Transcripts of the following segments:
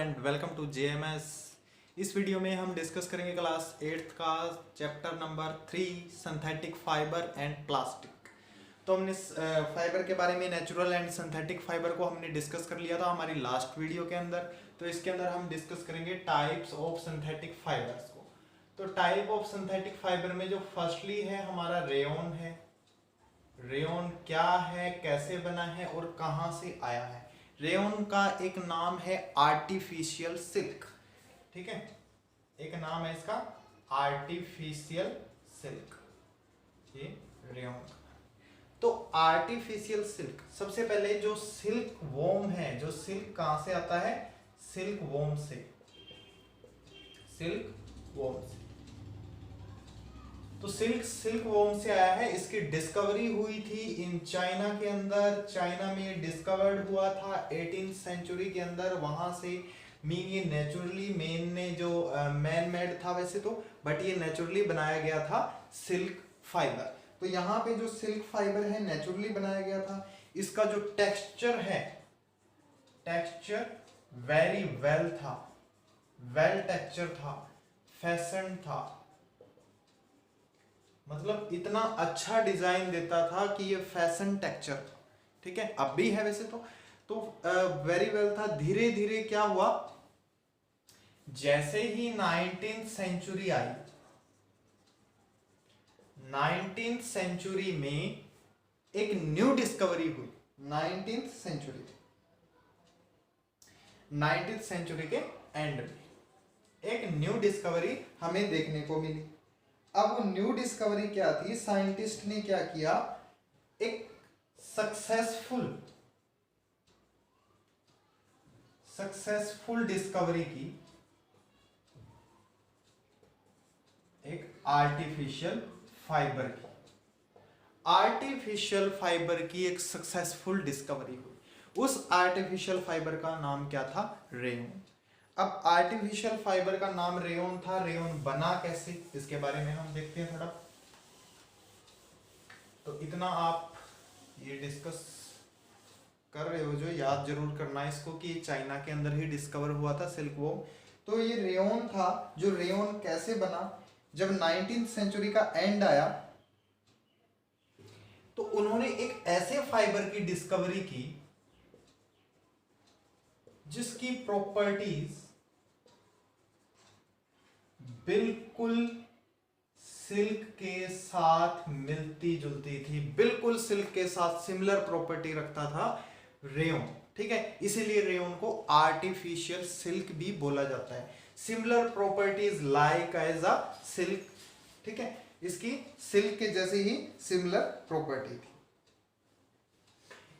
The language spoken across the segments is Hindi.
And welcome to JMS. इस वीडियो में हम डिस्कस करेंगे क्लास 8th का chapter number 3 synthetic fibre and plastic. तो हमने फाइबर के बारे में नेचुरल एंड सिंथेटिक फाइबर को हमने डिस्कस कर लिया था हमारी लास्ट वीडियो के अंदर। तो इसके अंदर हम डिस्कस करेंगे टाइप्स ऑफ सिंथेटिक फाइबर्स को। तो टाइप ऑफ सिंथेटिक फाइबर में जो फर्स्टली है हमारा रेयॉन है। रेयॉन क्या है, कैसे बना है और कहाँ से आया है। रेयॉन का एक नाम है आर्टिफिशियल सिल्क, ठीक है, एक नाम है इसका आर्टिफिशियल सिल्क, ये रेयॉन का। तो आर्टिफिशियल सिल्क, सबसे पहले जो सिल्क वॉर्म है, जो सिल्क कहां से आता है, सिल्क वॉर्म से, सिल्क वॉर्म से। तो सिल्क वॉर्म से आया है। इसकी डिस्कवरी हुई थी इन चाइना के अंदर। चाइना में डिस्कवर्ड हुआ था 18th सेंचुरी के अंदर। वहां से मीन ये नेचुरली मैन ने जो मैन मेड था वैसे तो, बट ये नेचुरली बनाया गया था सिल्क फाइबर। तो यहाँ पे जो सिल्क फाइबर है नेचुरली बनाया गया था। इसका जो टेक्सचर है, टेक्सचर वेरी वेल था, वेल टेक्सचर था, फैशन था, मतलब इतना अच्छा डिजाइन देता था कि ये फैशन टेक्सचर था, ठीक है, अब भी है वैसे तो वेरी वेल था। धीरे धीरे क्या हुआ, जैसे ही 19th सेंचुरी आई, 19th सेंचुरी में एक न्यू डिस्कवरी हुई। 19th सेंचुरी के एंड में एक न्यू डिस्कवरी हमें देखने को मिली। अब वो न्यू डिस्कवरी क्या थी, साइंटिस्ट ने क्या किया, एक सक्सेसफुल डिस्कवरी की, एक आर्टिफिशियल फाइबर की। आर्टिफिशियल फाइबर की एक सक्सेसफुल डिस्कवरी हुई। उस आर्टिफिशियल फाइबर का नाम क्या था, रेयॉन। अब आर्टिफिशियल फाइबर का नाम रेयॉन था। रेयॉन बना कैसे, इसके बारे में हम देखते हैं थोड़ा। तो इतना आप ये डिस्कस कर रहे हो जो याद जरूर करना है इसको कि चाइना के अंदर ही डिस्कवर हुआ था सिल्क वॉर्म। तो ये रेयॉन था। जो रेयॉन कैसे बना, जब 19th सेंचुरी का एंड आया तो उन्होंने एक ऐसे फाइबर की डिस्कवरी की जिसकी प्रॉपर्टीज बिल्कुल सिल्क के साथ मिलती जुलती थी, बिल्कुल सिल्क के साथ सिमिलर प्रॉपर्टी रखता था रेयॉन, ठीक है। इसीलिए रेयॉन को आर्टिफिशियल सिल्क भी बोला जाता है। Similar properties like as a silk, ठीक है, इसकी सिल्क के जैसे ही सिमिलर प्रॉपर्टी थी।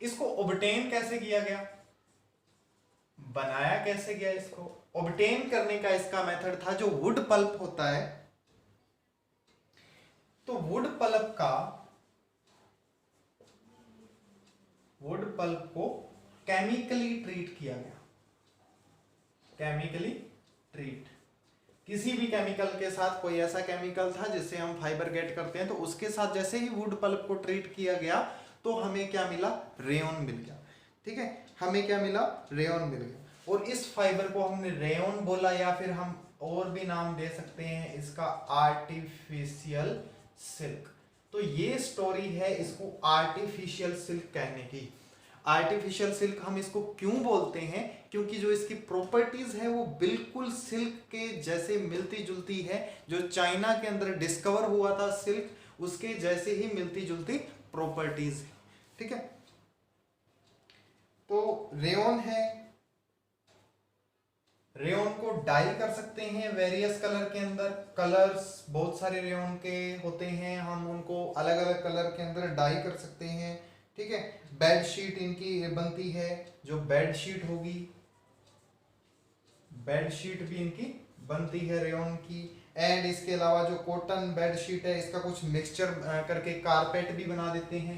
इसको ऑब्टेन कैसे किया गया, बनाया कैसे गया, इसको ऑब्टेन करने का इसका मेथड था जो वुड पल्प होता है। तो वुड पल्प को केमिकली ट्रीट किया गया। केमिकली ट्रीट, किसी भी केमिकल के साथ, कोई ऐसा केमिकल था जिससे हम फाइबर गेट करते हैं, तो उसके साथ जैसे ही वुड पल्प को ट्रीट किया गया तो हमें क्या मिला, रेयॉन मिल गया, ठीक है, हमें क्या मिला, रेयॉन मिल गया। और इस फाइबर को हमने रेयॉन बोला, या फिर हम और भी नाम दे सकते हैं इसका, आर्टिफिशियल सिल्क। तो ये स्टोरी है इसको आर्टिफिशियल सिल्क कहने की। आर्टिफिशियल सिल्क हम इसको क्यों बोलते हैं, क्योंकि जो इसकी प्रॉपर्टीज है वो बिल्कुल सिल्क के जैसे मिलती जुलती है। जो चाइना के अंदर डिस्कवर हुआ था सिल्क, उसके जैसे ही मिलती जुलती प्रॉपर्टीज है, ठीक है। तो रेयॉन है, रेयॉन को डाई कर सकते हैं वेरियस कलर के अंदर। कलर्स बहुत सारे रेयॉन के होते हैं, हम उनको अलग अलग कलर के अंदर डाई कर सकते हैं, ठीक है। बेड शीट इनकी बनती है, जो बेड शीट होगी, बेड शीट भी इनकी बनती है रेयॉन की। एंड इसके अलावा जो कॉटन बेड शीट है, इसका कुछ मिक्सचर करके कारपेट भी बना देते हैं,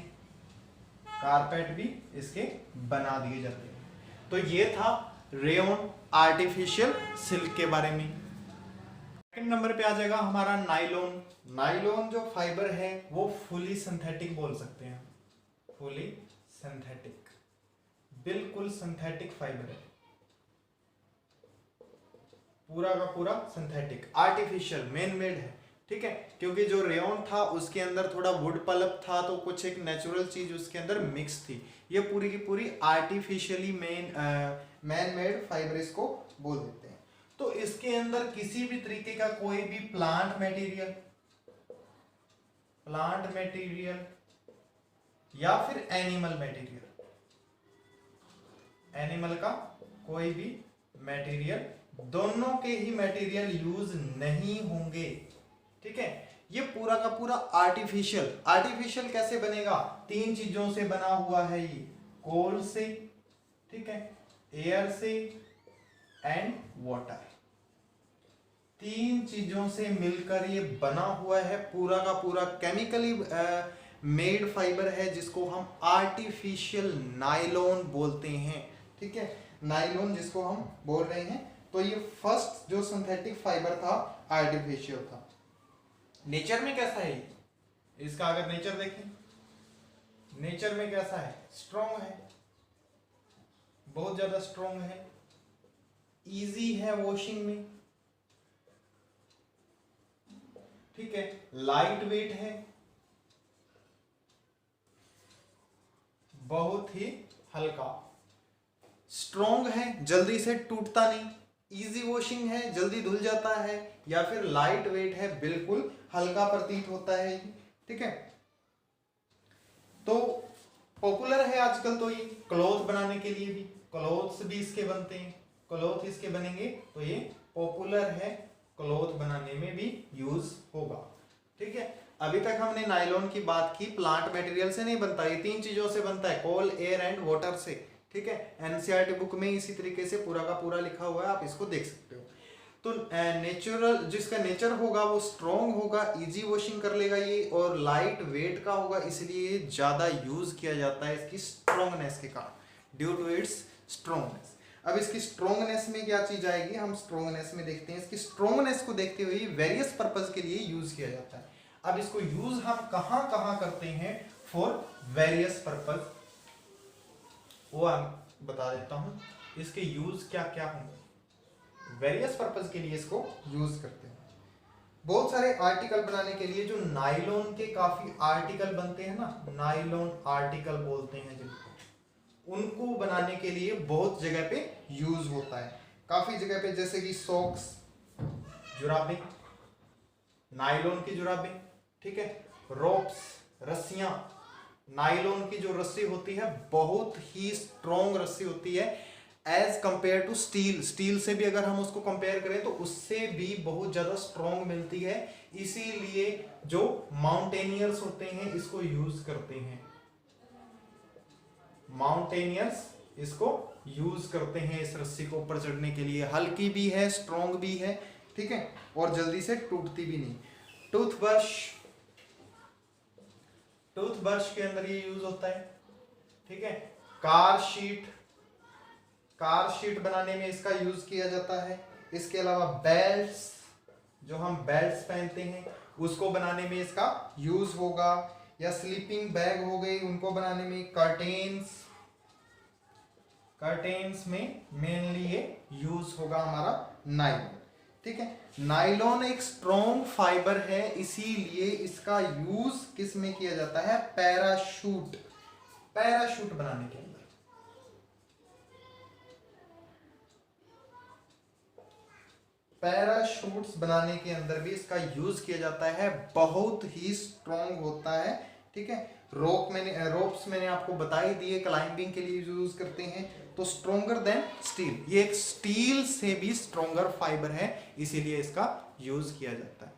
कारपेट भी इसके बना दिए जाते हैं। तो ये था रेयॉन आर्टिफिशियल सिल्क के बारे में। सेकंड नंबर पे आ जाएगा हमारा नाइलॉन। नाइलॉन जो फाइबर है वो फुली सिंथेटिक बोल सकते हैं, फुली सिंथेटिक, बिल्कुल सिंथेटिक फाइबर है। पूरा का पूरा सिंथेटिक, आर्टिफिशियल, मैन मेड है, ठीक है, क्योंकि जो रेयन था उसके अंदर थोड़ा वुड पल्प था, तो कुछ एक नेचुरल चीज उसके अंदर मिक्स थी। ये पूरी की पूरी आर्टिफिशियली मैन मेड फाइबर इसको बोल देते हैं। तो इसके अंदर किसी भी तरीके का कोई भी प्लांट मटेरियल या फिर एनिमल का कोई भी मटेरियल, दोनों के ही मटेरियल यूज नहीं होंगे, ठीक है। ये पूरा का पूरा आर्टिफिशियल कैसे बनेगा? 3 चीजों से बना हुआ है ये, कोल से, ठीक है, एयर से एंड वाटर। 3 चीजों से मिलकर ये बना हुआ है, पूरा का पूरा केमिकली मेड फाइबर है, जिसको हम आर्टिफिशियल नायलॉन बोलते हैं, ठीक है, नायलॉन जिसको हम बोल रहे हैं। तो ये फर्स्ट जो सिंथेटिक फाइबर था आर्टिफिशियल था। नेचर में कैसा है इसका? अगर नेचर देखें, नेचर में कैसा है? स्ट्रॉन्ग है, बहुत ज्यादा स्ट्रॉन्ग है, इजी है वॉशिंग में, ठीक है, लाइट वेट है, बहुत ही हल्का, स्ट्रॉन्ग है, जल्दी से टूटता नहीं, इजी वॉशिंग है, जल्दी धुल जाता है, या फिर लाइट वेट है, बिल्कुल हल्का प्रतीत होता है, ठीक है। तो पॉपुलर है आजकल तो ये क्लॉथ बनाने के लिए भी, क्लॉथ्स भी इसके बनते हैं, क्लॉथ इसके बनेंगे, तो ये पॉपुलर है, क्लॉथ बनाने में भी यूज होगा, ठीक है। अभी तक हमने नायलॉन की बात की, प्लांट मटेरियल से नहीं बनता, ये 3 चीजों से बनता है, कोल, एयर एंड वाटर से, ठीक है। एनसीईआरटी बुक में इसी तरीके से पूरा का पूरा लिखा हुआ है, आप इसको देख सकते हो। तो नेचुरल जिसका नेचर होगा वो स्ट्रॉन्ग होगा, इजी वॉशिंग कर लेगा ये, और लाइट वेट का होगा, इसलिए ज्यादा यूज किया जाता है इसकी स्ट्रॉन्गनेस के कारण, ड्यू टू इट्स स्ट्रॉन्गनेस। अब इसकी स्ट्रॉन्गनेस में क्या चीज आएगी, हम स्ट्रॉन्गनेस में देखते हैं। इसकी स्ट्रॉन्गनेस को देखते हुए वेरियस पर्पज के लिए यूज किया जाता है। अब इसको यूज हम कहां कहां करते हैं फॉर वेरियस पर्पज, वो हम बता देता हूं, इसके यूज क्या क्या होंगे। वेरियस पर्पज के लिए इसको यूज करते हैं। बहुत सारे आर्टिकल बनाने के लिए जो नायलॉन के काफी आर्टिकल बनते हैं ना, नायलॉन आर्टिकल बोलते हैं जिनको, उनको बनाने के लिए बहुत जगह पे यूज होता है, काफी जगह पे, जैसे कि सॉक्स, जुराबें, नायलॉन की जुराबें, ठीक है, रोप्स, रस्सियां, नायलॉन की जो रस्सी होती है बहुत ही स्ट्रॉन्ग रस्सी होती है as compared to steel. Steel से भी अगर हम उसको कंपेयर करें तो उससे भी बहुत ज्यादा स्ट्रॉन्ग मिलती है, इसीलिए जो माउंटेनियर्स होते हैं इसको यूज करते हैं, माउंटेनियर्स इसको यूज करते हैं इस रस्सी को ऊपर चढ़ने के लिए। हल्की भी है, स्ट्रॉन्ग भी है, ठीक है, और जल्दी से टूटती भी नहीं। टूथब्रश के अंदर ये यूज होता है, ठीक है। कार शीट बनाने में इसका यूज किया जाता है। इसके अलावा बेल्ट्स, जो हम बेल्ट्स पहनते हैं उसको बनाने में इसका यूज होगा, या स्लीपिंग बैग हो गई उनको बनाने में, कर्टेन्स में मेनली ये यूज होगा हमारा नायलॉन, ठीक है। नायलॉन एक स्ट्रॉन्ग फाइबर है, इसीलिए इसका यूज किस में किया जाता है? पैराशूट बनाने के अंदर। पैराशूट्स बनाने के अंदर भी इसका यूज किया जाता है, बहुत ही स्ट्रॉन्ग होता है, ठीक है। रोप्स मैंने आपको बता ही दिए, क्लाइंबिंग के लिए यूज करते हैं, तो स्ट्रॉन्गर देन स्टील, ये एक स्टील से भी स्ट्रॉन्गर फाइबर है, इसीलिए इसका यूज किया जाता है।